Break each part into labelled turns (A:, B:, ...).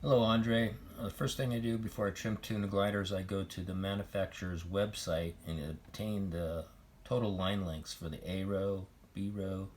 A: Hello, Andre. The first thing I do before I trim tune the gliders, I go to the manufacturer's website and obtain the total line lengths for the A row, B row,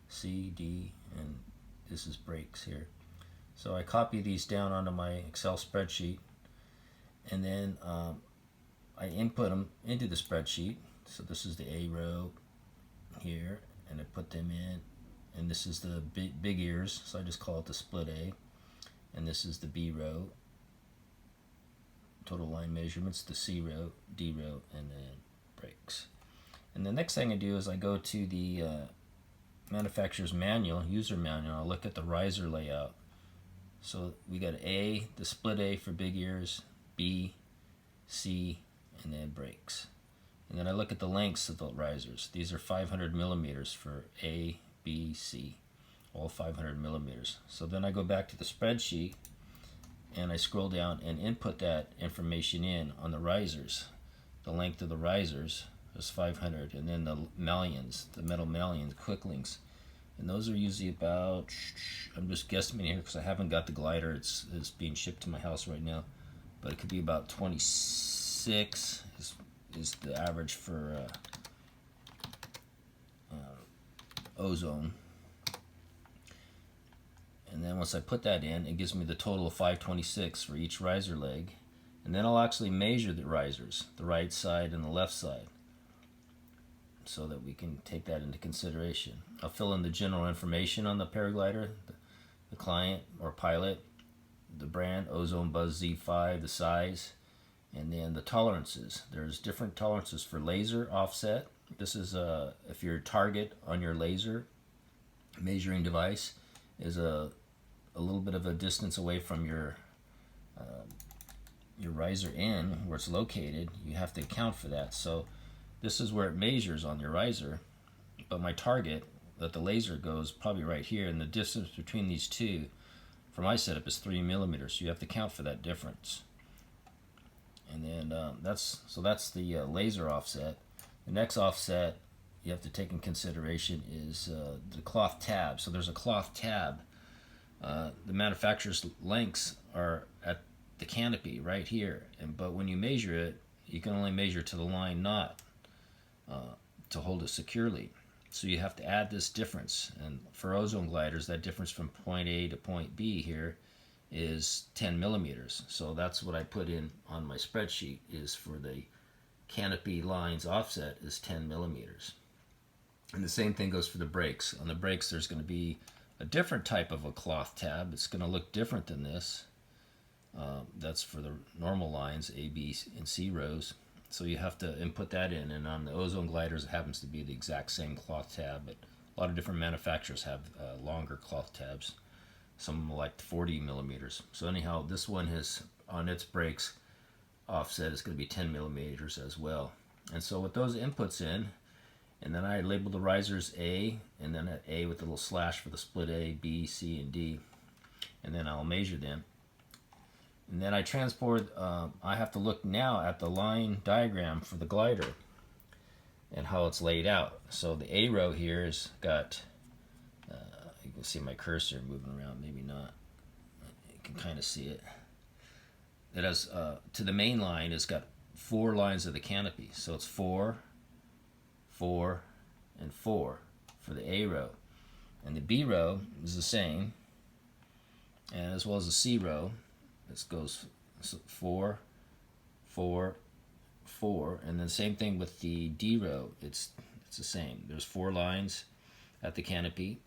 A: C, D, and this is brakes here. So I copy these down onto my Excel spreadsheet, and then I input them into the spreadsheet. So this is the A row here, and I put them in, and this is the big ears, so I just call it the split A, and this is the B row, total line measurements, the C row, D row, and then brakes. And the next thing I do is I go to the manufacturer's manual, user manual. I'll look at the riser layout. So we got A, the split A for big ears, B, C, and then brakes. And then I look at the lengths of the risers. These are 500 millimeters for A, B, C, all 500 millimeters. So then I go back to the spreadsheet and I scroll down and input that information in on the risers. The length of the risers is 500, and then the mullions, the metal mullions, quick links, and those are usually about, I'm just guesstimating here because I haven't got the glider, it's being shipped to my house right now, but it could be about 26 is the average for ozone. And then once I put that in, it gives me the total of 526 for each riser leg. And then I'll actually measure the risers, the right side and the left side, so that we can take that into consideration. I'll fill in the general information on the paraglider, the client or pilot, the brand, Ozone Buzz Z5, the size, and then the tolerances. There's different tolerances for laser offset. This is if your target on your laser measuring device is a little bit of a distance away from your riser end where it's located, you have to account for that. So this is where it measures on your riser, but my target that the laser goes probably right here, and the distance between these two for my setup is 3 millimeters. So you have to account for that difference. And then that's the laser offset. The next offset you have to take in consideration is the cloth tab. So there's a cloth tab. The manufacturer's lengths are at the canopy right here, but when you measure it, you can only measure to the line knot to hold it securely. So you have to add this difference, and for ozone gliders, that difference from point A to point B here is 10 millimeters. So that's what I put in on my spreadsheet, is for the canopy lines offset is 10 millimeters. And the same thing goes for the brakes. On the brakes, there's going to be a different type of a cloth tab. It's going to look different than this. That's for the normal lines, A, B, and C rows. So you have to input that in. And on the ozone gliders, it happens to be the exact same cloth tab, but a lot of different manufacturers have longer cloth tabs. Some like 40 millimeters. So anyhow, this one has, on its brakes offset, is going to be 10 millimeters as well. And so with those inputs in, and then I label the risers A, and then an A with a little slash for the split A, B, C, and D. And then I'll measure them. And then I transport, I have to look now at the line diagram for the glider and how it's laid out. So the A row here has got, you can see my cursor moving around, maybe not. You can kind of see it. It has, to the main line, it's got 4 lines of the canopy. So it's 4, 4, and 4 for the A row. And the B row is the same, and as well as the C row. This goes 4, 4, 4, and then same thing with the D row. It's the same. There's 4 lines at the canopy,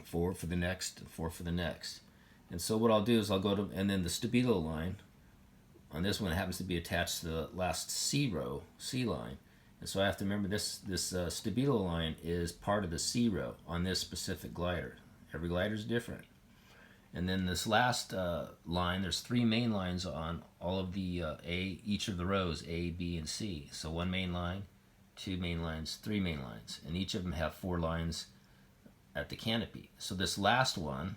A: 4 for the next, 4 for the next. And so what I'll do is I'll go to, and then the stabilo line on this one happens to be attached to the last C row, C line. And so I have to remember this stabilo line is part of the C row on this specific glider. Every glider is different. And then this last line, there's 3 main lines on all of the each of the rows, A, B, and C. So 1 main line, 2 main lines, 3 main lines, and each of them have 4 lines at the canopy. So this last one,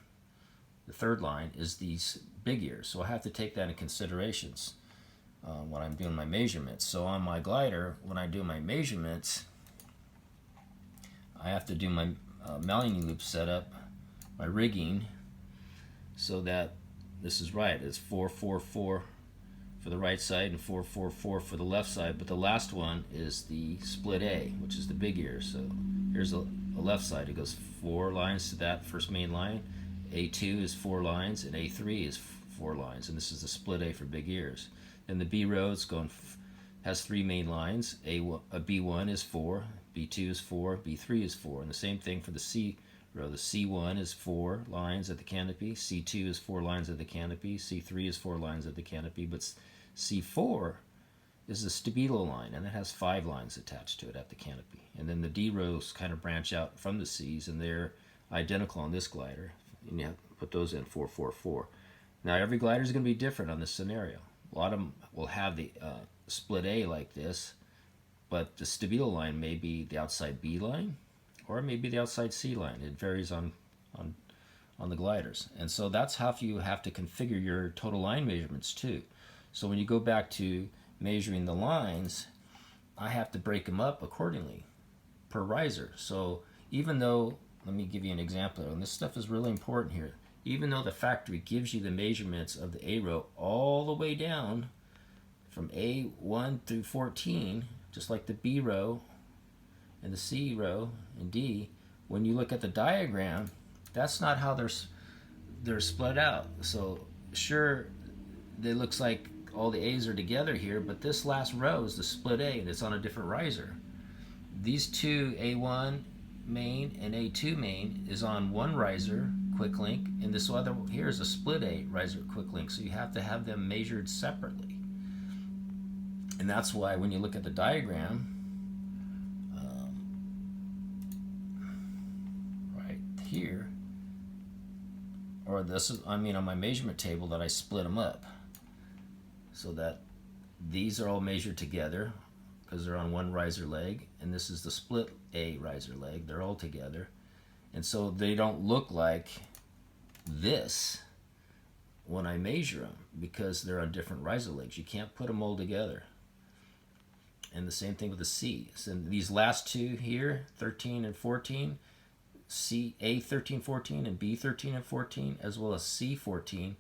A: the 3rd line, is these big ears. So I have to take that in considerations when I'm doing my measurements. So on my glider, when I do my measurements, I have to do my malleting loop setup, my rigging, so that this is right. It's 4, 4, 4 for the right side and 4, 4, 4 for the left side. But the last one is the split A, which is the big ear. So here's a left side. It goes 4 lines to that first main line. A2 is 4 lines, and A3 is 4 lines. And this is the split A for big ears. Then the B row has 3 main lines. B1 is 4, B2 is 4, B3 is 4. And the same thing for the C row. The C1 is 4 lines at the canopy. C2 is 4 lines at the canopy. C3 is 4 lines at the canopy. But C4 is a stabilo line, and it has 5 lines attached to it at the canopy. And then the D rows kind of branch out from the C's, and they're identical on this glider. And you have to put those in 4, 4, 4. Now every glider is going to be different on this scenario. A lot of them will have the split A like this, but the stabilo line may be the outside B line, or maybe the outside C line. It varies on the gliders. And so that's how you have to configure your total line measurements too. So when you go back to measuring the lines, I have to break them up accordingly per riser. So even though, let me give you an example, and this stuff is really important here, even though the factory gives you the measurements of the A row all the way down from A1 through 14, just like the B row and the C row and D, when you look at the diagram, that's not how they're split out. So sure, it looks like all the A's are together here, but this last row is the split A, and it's on a different riser. These two, A1 main and A2 main, is on one riser, quick link, and this other here is a split A riser quick link, so you have to have them measured separately. And that's why when you look at the diagram, right here, or this is, I mean on my measurement table, that I split them up so that these are all measured together because they're on one riser leg, and this is the split A riser leg. They're all together, and so they don't look like this when I measure them because they're on different riser legs. You can't put them all together. And the same thing with the C. So these last two here, 13 and 14, C, A13, 14, and B13 and 14, as well as C14,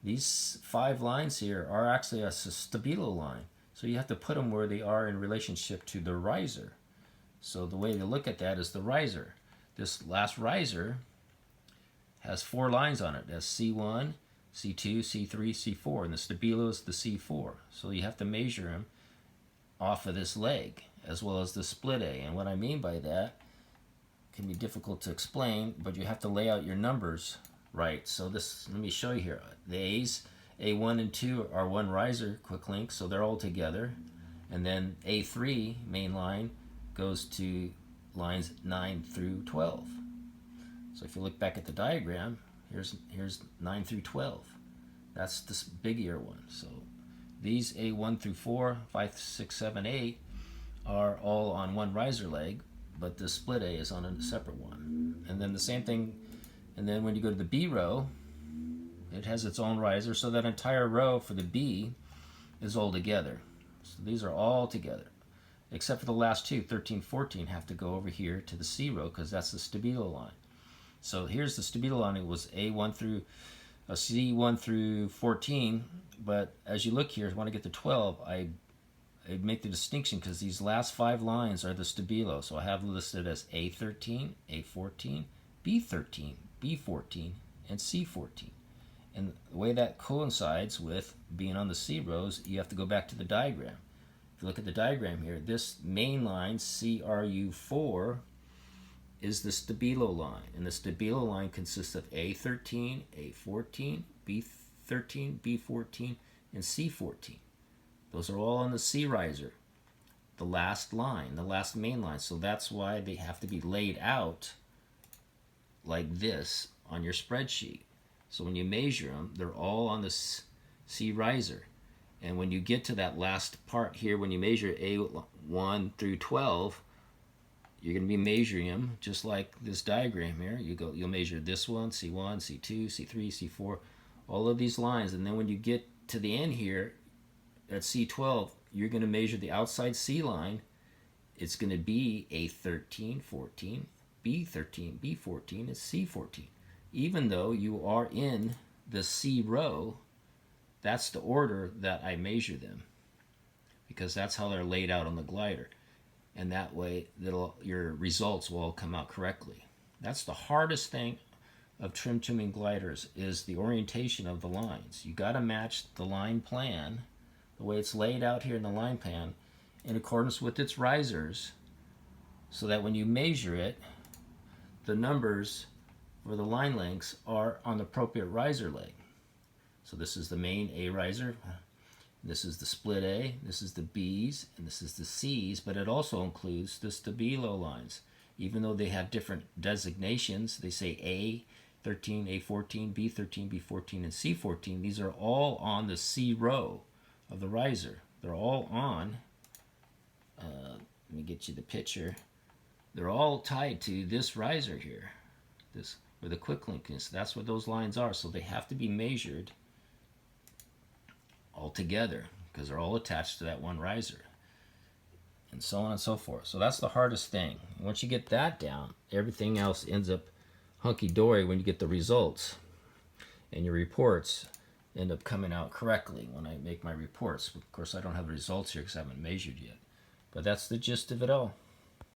A: these 5 lines here are actually a stabilo line. So you have to put them where they are in relationship to the riser. So the way to look at that is the riser. This last riser has 4 lines on it. It has C1, C2, C3, C4, and the stabilo is the C4. So you have to measure them off of this leg, as well as the split A. And what I mean by that can be difficult to explain, but you have to lay out your numbers right. So this, let me show you here. The A's, A1 and 2 are one riser quick link, so they're all together. And then A3 main line goes to lines 9 through 12. So if you look back at the diagram, here's 9 through 12. That's this big ear one. So these A1 through 4, 5, 6, 7, 8 are all on one riser leg, but the split A is on a separate one. And then the same thing, and then when you go to the B row, it has its own riser, so that entire row for the B is all together. So these are all together, except for the last two, 13, 14, have to go over here to the C row because that's the stabilo line. So here's the stabilo line. It was A1 through C1 through 14, but as you look here, when I get to 12, I make the distinction because these last 5 lines are the stabilo. So I have listed as A13, A14, B13, B14, and C14. And the way that coincides with being on the C rows, you have to go back to the diagram. If you look at the diagram here, this main line, CRU4, is the stabilo line. And the stabilo line consists of A13, A14, B13, B14, and C14. Those are all on the C riser, the last line, the last main line. So that's why they have to be laid out like this on your spreadsheet. So when you measure them, they're all on the C riser. And when you get to that last part here, when you measure A1 through 12, you're going to be measuring them just like this diagram here. You'll measure this one, C1, C2, C3, C4, all of these lines. And then when you get to the end here at C12, you're going to measure the outside C line. It's going to be A13, 14, B13, B14, and C14. Even though you are in the C row, that's the order that I measure them, because that's how they're laid out on the glider. And that way your results will all come out correctly. That's the hardest thing of trim tuning gliders, is the orientation of the lines. You got to match the line plan, the way it's laid out here in the line plan, in accordance with its risers, so that when you measure it, the numbers for the line lengths are on the appropriate riser leg. So this is the main A riser, this is the split A, this is the B's, and this is the C's, but it also includes the stabilo lines. Even though they have different designations, they say A13, A14, B13, B14, and C14, these are all on the C row of the riser. They're all on, let me get you the picture, they're all tied to this riser here, this where the quick link is. That's what those lines are, so they have to be measured all together because they're all attached to that one riser, and so on and so forth. So that's the hardest thing. Once you get that down, everything else ends up hunky-dory when you get the results, and your reports end up coming out correctly when I make my reports. Of course, I don't have the results here because I haven't measured yet, but that's the gist of it all.